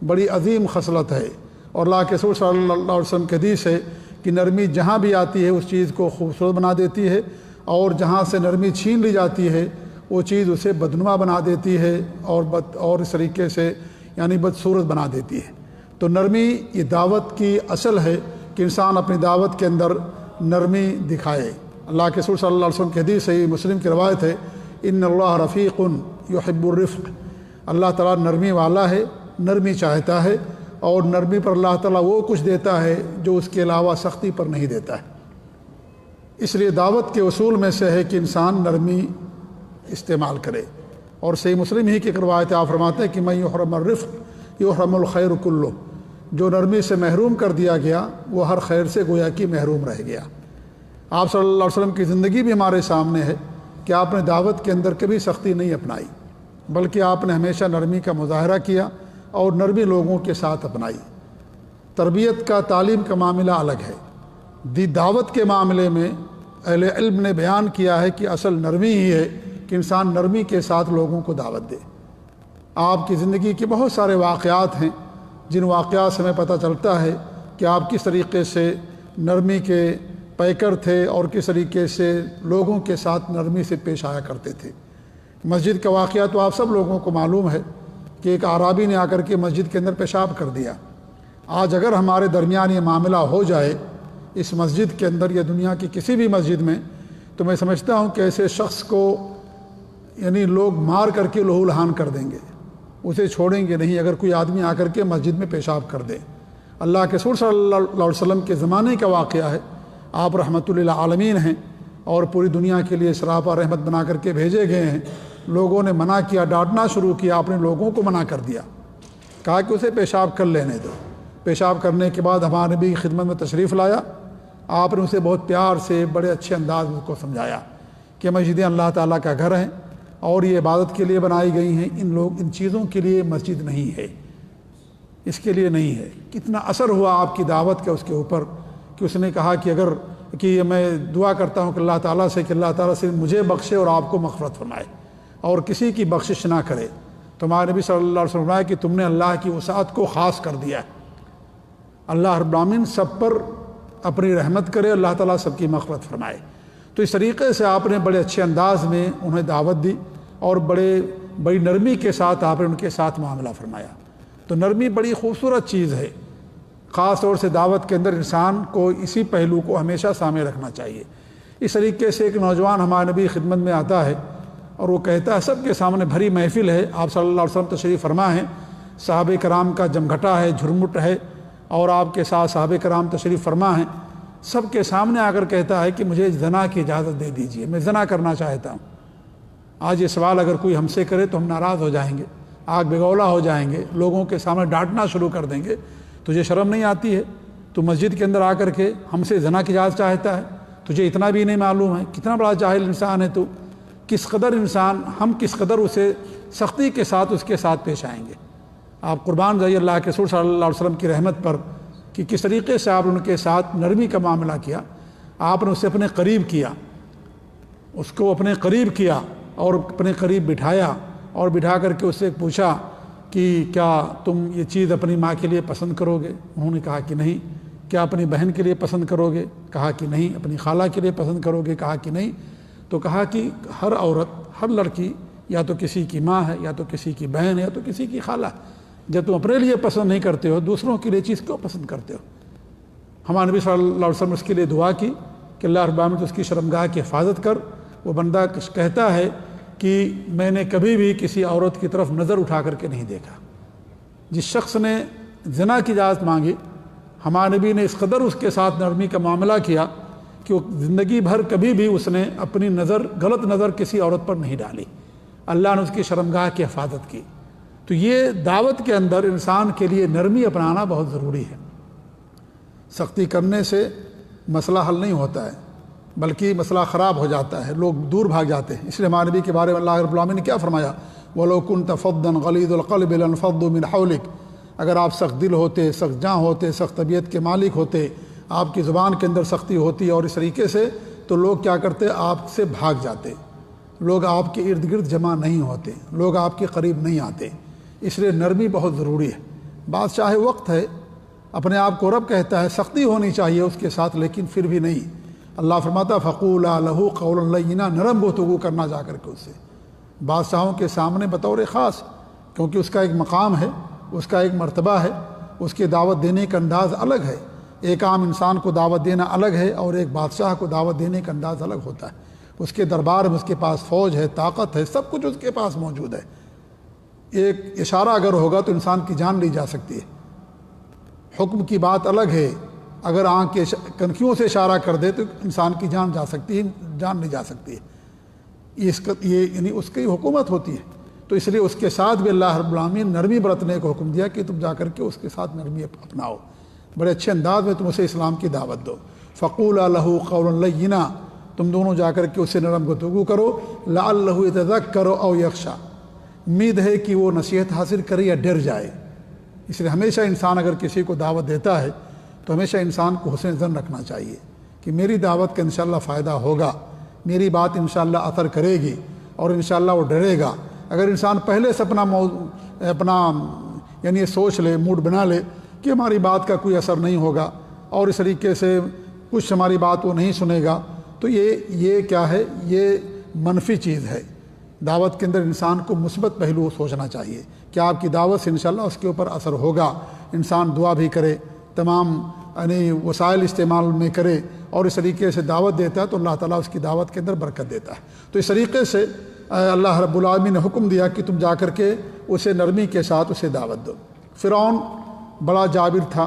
بڑی عظیم خصلت ہے، اور اللہ کے رسول صلی اللہ علیہ وسلم کی حدیث ہے کہ نرمی جہاں بھی آتی ہے اس چیز کو خوبصورت بنا دیتی ہے، اور جہاں سے نرمی چھین لی جاتی ہے وہ چیز اسے بدنما بنا دیتی ہے اور اس طریقے سے یعنی بدصورت بنا دیتی ہے۔ تو نرمی یہ دعوت کی اصل ہے کہ انسان اپنی دعوت کے اندر نرمی دکھائے۔ اللہ کے رسول صلی اللہ علیہ وسلم کی حدیث ہے، مسلم کی روایت ہے، ان اللہ رفیق یحب الرفق، اللہ تعالیٰ نرمی والا ہے، نرمی چاہتا ہے، اور نرمی پر اللہ تعالیٰ وہ کچھ دیتا ہے جو اس کے علاوہ سختی پر نہیں دیتا ہے۔ اس لیے دعوت کے اصول میں سے ہے کہ انسان نرمی استعمال کرے، اور صحیح مسلم ہی کی روایت آپ فرماتے ہیں کہ من یحرم الرفق یحرم الخیر کلہ، جو نرمی سے محروم کر دیا گیا وہ ہر خیر سے گویا کہ محروم رہ گیا۔ آپ صلی اللہ علیہ وسلم کی زندگی بھی ہمارے سامنے ہے کہ آپ نے دعوت کے اندر کبھی سختی نہیں اپنائی، بلکہ آپ نے ہمیشہ نرمی کا مظاہرہ کیا اور نرمی لوگوں کے ساتھ اپنائی۔ تربیت کا تعلیم کا معاملہ الگ ہے، دعوت کے معاملے میں اہل علم نے بیان کیا ہے کہ اصل نرمی ہی ہے کہ انسان نرمی کے ساتھ لوگوں کو دعوت دے۔ آپ کی زندگی کے بہت سارے واقعات ہیں جن واقعات سے ہمیں پتہ چلتا ہے کہ آپ کس طریقے سے نرمی کے پیکر تھے اور کس طریقے سے لوگوں کے ساتھ نرمی سے پیش آیا کرتے تھے۔ مسجد کا واقعہ تو آپ سب لوگوں کو معلوم ہے کہ ایک اعرابی نے آ کر کے مسجد کے اندر پیشاب کر دیا۔ آج اگر ہمارے درمیان یہ معاملہ ہو جائے اس مسجد کے اندر یا دنیا کی کسی بھی مسجد میں، تو میں سمجھتا ہوں کہ ایسے شخص کو یعنی لوگ مار کر کے لہو لہان کر دیں گے، اسے چھوڑیں گے نہیں اگر کوئی آدمی آ کر کے مسجد میں پیشاب کر دے۔ اللہ کے رسول صلی اللہ علیہ وسلم کے زمانے کا واقعہ ہے، آپ رحمۃ للعالمین ہیں اور پوری دنیا کے لیے سراپا رحمت بنا کر کے بھیجے گئے ہیں۔ لوگوں نے منع کیا، ڈانٹنا شروع کیا، آپ نے لوگوں کو منع کر دیا، کہا کہ اسے پیشاب کر لینے دو۔ پیشاب کرنے کے بعد ہمارے نبی کی خدمت میں تشریف لایا، آپ نے اسے بہت پیار سے بڑے اچھے انداز میں اس کو سمجھایا کہ مسجدیں اللہ تعالیٰ کا گھر ہیں اور یہ عبادت کے لیے بنائی گئی ہیں، ان چیزوں کے لیے مسجد نہیں ہے، اس کے لیے نہیں ہے۔ کتنا اثر ہوا آپ کی دعوت کا اس کے اوپر کہ اس نے کہا کہ میں دعا کرتا ہوں کہ اللہ تعالیٰ سے کہ اللہ تعالیٰ سے مجھے بخشے اور آپ کو مغفرت فرمائے اور کسی کی بخشش نہ کرے۔ تو ہمارے نبی صلی اللہ علیہ وسلم فرمایا کہ تم نے اللہ کی وسعت کو خاص کر دیا ہے، اللہ رب العالمین سب پر اپنی رحمت کرے، اللہ تعالیٰ سب کی مغفرت فرمائے۔ تو اس طریقے سے آپ نے بڑے اچھے انداز میں انہیں دعوت دی اور بڑی نرمی کے ساتھ آپ نے ان کے ساتھ معاملہ فرمایا۔ تو نرمی بڑی خوبصورت چیز ہے، خاص طور سے دعوت کے اندر انسان کو اسی پہلو کو ہمیشہ سامنے رکھنا چاہیے۔ اس طریقے سے ایک نوجوان ہمارے نبی خدمت میں آتا ہے اور وہ کہتا ہے، سب کے سامنے بھری محفل ہے، آپ صلی اللہ علیہ وسلم تشریف فرما ہیں، صحابہ کرام کا جمگھٹا ہے، جھرمٹ ہے، اور آپ کے ساتھ صحابہ کرام تشریف فرما ہیں، سب کے سامنے آ کر کہتا ہے کہ مجھے زنا کی اجازت دے دیجیے، میں زنا کرنا چاہتا ہوں۔ آج یہ سوال اگر کوئی ہم سے کرے تو ہم ناراض ہو جائیں گے، آگ بگولا ہو جائیں گے، لوگوں کے سامنے ڈانٹنا شروع کر دیں گے۔ تجھے شرم نہیں آتی ہے؟ تو مسجد کے اندر آ کر کے ہم سے زنا کی اجازت چاہتا ہے، تجھے اتنا بھی نہیں معلوم ہے؟ کتنا بڑا جاہل انسان ہے تو، کس قدر انسان، ہم کس قدر اسے سختی کے ساتھ اس کے ساتھ پیش آئیں گے۔ آپ قربان جائیے اللہ کے رسول صلی اللہ علیہ وسلم کی رحمت پر کہ کس طریقے سے آپ نے ان کے ساتھ نرمی کا معاملہ کیا۔ آپ نے اسے اپنے قریب کیا، اس کو اپنے قریب کیا اور اپنے قریب بٹھایا، اور بٹھا کر کے اس سے پوچھا کہ کیا تم یہ چیز اپنی ماں کے لیے پسند کرو گے؟ انہوں نے کہا کہ نہیں۔ کیا اپنی بہن کے لیے پسند کرو گے؟ کہا کہ نہیں۔ اپنی خالہ کے لیے پسند کرو گے؟ کہا کہ نہیں۔ تو کہا کہ ہر عورت، ہر لڑکی یا تو کسی کی ماں ہے، یا تو کسی کی بہن ہے، یا تو کسی کی خالہ ہے۔ جب تم اپنے لیے پسند نہیں کرتے ہو، دوسروں کے لیے چیز کیوں پسند کرتے ہو؟ ہمارے نبی صلی اللہ علیہ وسلم نے اس کے لیے دعا کی کہ اللہ رب العالمین اس کی شرمگاہ کی حفاظت کر۔ وہ بندہ کہتا ہے کہ میں نے کبھی بھی کسی عورت کی طرف نظر اٹھا کر کے نہیں دیکھا۔ جس شخص نے زنا کی اجازت مانگی، ہمارے نبی نے اس قدر اس کے ساتھ نرمی کا معاملہ کیا کہ وہ زندگی بھر کبھی بھی اس نے اپنی نظر، غلط نظر کسی عورت پر نہیں ڈالی۔ اللہ نے اس کی شرمگاہ کی حفاظت کی۔ تو یہ دعوت کے اندر انسان کے لیے نرمی اپنانا بہت ضروری ہے۔ سختی کرنے سے مسئلہ حل نہیں ہوتا ہے، بلکہ مسئلہ خراب ہو جاتا ہے، لوگ دور بھاگ جاتے ہیں۔ اس لیے ہمارے نبی کے بارے میں اللہ رب العالمین نے کیا فرمایا؟ وَلَوْ كُنْتَ فَظًّا غَلِيظَ الْقَلْبِ لَانفَضُّوا مِنْ حَوْلِكَ، اگر آپ سخت دل ہوتے، سخت جاں ہوتے، سخت طبیعت کے مالک ہوتے، آپ کی زبان کے اندر سختی ہوتی اور اس طریقے سے، تو لوگ کیا کرتے؟ آپ سے بھاگ جاتے، لوگ آپ کے ارد گرد جمع نہیں ہوتے، لوگ آپ کے قریب نہیں آتے۔ اس لیے نرمی بہت ضروری ہے۔ بادشاہ وقت ہے، اپنے آپ کو رب کہتا ہے، سختی ہونی چاہیے اس کے ساتھ، لیکن پھر بھی نہیں۔ اللہ فرماتا فقولا لہ قولا لینا، نرم گفتگو کرنا جا کر کے اس سے بادشاہوں کے سامنے بطور خاص، کیونکہ اس کا ایک مقام ہے، اس کا ایک مرتبہ ہے، اس کی دعوت دینے کا انداز الگ ہے۔ ایک عام انسان کو دعوت دینا الگ ہے، اور ایک بادشاہ کو دعوت دینے کا انداز الگ ہوتا ہے۔ اس کے دربار میں اس کے پاس فوج ہے، طاقت ہے، سب کچھ اس کے پاس موجود ہے۔ ایک اشارہ اگر ہوگا تو انسان کی جان لی جا سکتی ہے۔ حکم کی بات الگ ہے، اگر آنکھ کے کنکھیوں سے اشارہ کر دے تو انسان کی جان جا سکتی ہے، جان لی جا سکتی ہے۔ یہ یعنی اس کی حکومت ہوتی ہے، تو اس لیے اس کے ساتھ بھی اللہ رب العالمین نرمی برتنے کو حکم دیا کہ تم جا کر کے اس کے ساتھ نرمی اپناؤ، بڑے اچھے انداز میں تم اسے اسلام کی دعوت دو۔ فقولا لہ قولا لینا، تم دونوں جا کر کے اس سے نرم گفتگو کرو، لعلہ یتذکر او یخشی، امید ہے کہ وہ نصیحت حاصل کرے یا ڈر جائے۔ اس لیے ہمیشہ انسان اگر کسی کو دعوت دیتا ہے تو ہمیشہ انسان کو حسن ظن رکھنا چاہیے کہ میری دعوت کا انشاءاللہ فائدہ ہوگا، میری بات انشاءاللہ اثر کرے گی، اور انشاءاللہ وہ ڈرے گا۔ اگر انسان پہلے سے اپنا یعنی یہ سوچ لے، موڈ بنا لے کہ ہماری بات کا کوئی اثر نہیں ہوگا، اور اس طریقے سے کچھ ہماری بات وہ نہیں سنے گا، تو یہ کیا ہے؟ یہ منفی چیز ہے۔ دعوت کے اندر انسان کو مثبت پہلو سوچنا چاہیے کہ آپ کی دعوت سے انشاءاللہ اس کے اوپر اثر ہوگا۔ انسان دعا بھی کرے، تمام یعنی وسائل استعمال میں کرے، اور اس طریقے سے دعوت دیتا ہے تو اللہ تعالیٰ اس کی دعوت کے اندر برکت دیتا ہے۔ تو اس طریقے سے اللہ رب العالمین نے حکم دیا کہ تم جا کر کے اسے نرمی کے ساتھ اسے دعوت دو۔ فرعون بڑا جابر تھا،